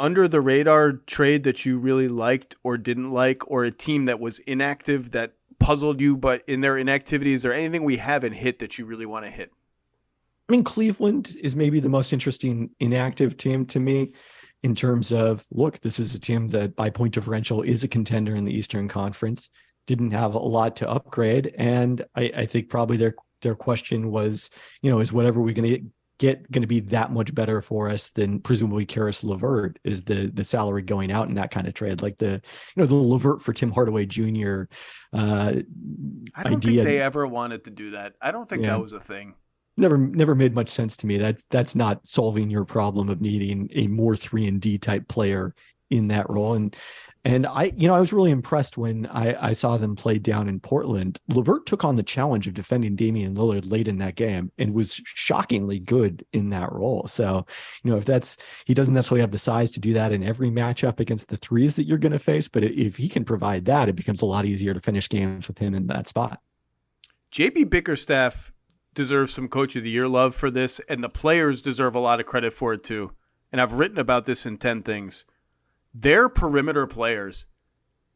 under the radar trade that you really liked or didn't like, or a team that was inactive that puzzled you, but in their inactivity, is there anything we haven't hit that you really want to hit? I mean, Cleveland is maybe the most interesting inactive team to me in terms of look, this is a team that by point differential is a contender in the Eastern Conference, didn't have a lot to upgrade. And I think probably their question was, is whatever we're going to get going to be that much better for us than presumably Karis LeVert is the salary going out in that kind of trade, like the LeVert for Tim Hardaway Jr. I don't think idea. they ever wanted to do that. I don't think Yeah, that was a thing. never made much sense to me. That's not solving your problem of needing a more 3-and-D type player in that role. And I was really impressed when I saw them play down in Portland. LeVert took on the challenge of defending Damian Lillard late in that game and was shockingly good in that role. So, if he doesn't necessarily have the size to do that in every matchup against the threes that you're going to face, but if he can provide that, it becomes a lot easier to finish games with him in that spot. JB Bickerstaff deserves some Coach of the Year love for this, and the players deserve a lot of credit for it too. And I've written about this in 10 things. Their perimeter players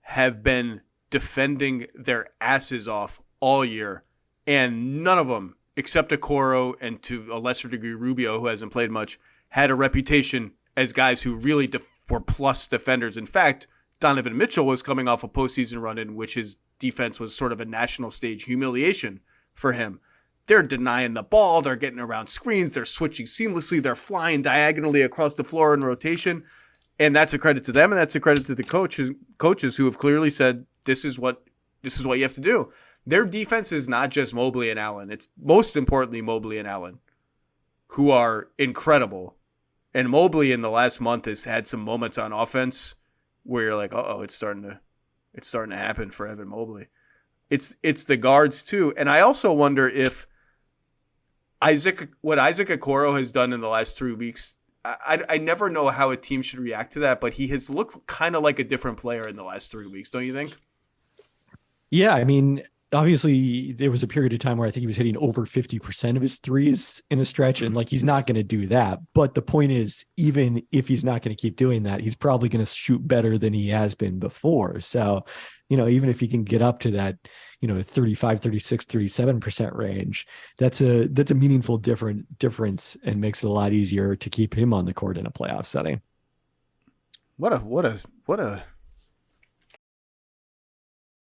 have been defending their asses off all year, and none of them, except Okoro and to a lesser degree Rubio, who hasn't played much, had a reputation as guys who really were plus defenders. In fact, Donovan Mitchell was coming off a postseason run in which his defense was sort of a national stage humiliation for him. They're denying the ball. They're getting around screens. They're switching seamlessly. They're flying diagonally across the floor in rotation. And that's a credit to them, and that's a credit to the coaches who have clearly said this is what you have to do. Their defense is not just Mobley and Allen. It's most importantly Mobley and Allen, who are incredible. And Mobley in the last month has had some moments on offense where you're like, it's starting to happen for Evan Mobley. It's the guards too. And I also wonder if Isaac Okoro has done in the last 3 weeks. I never know how a team should react to that, but he has looked kind of like a different player in the last 3 weeks, don't you think? Yeah, I mean, obviously there was a period of time where I think he was hitting over 50% of his threes in a stretch, and like he's not going to do that. But the point is, even if he's not going to keep doing that, he's probably going to shoot better than he has been before. So, even if he can get up to that, 35, 36, 37% range, that's a meaningful difference and makes it a lot easier to keep him on the court in a playoff setting. What a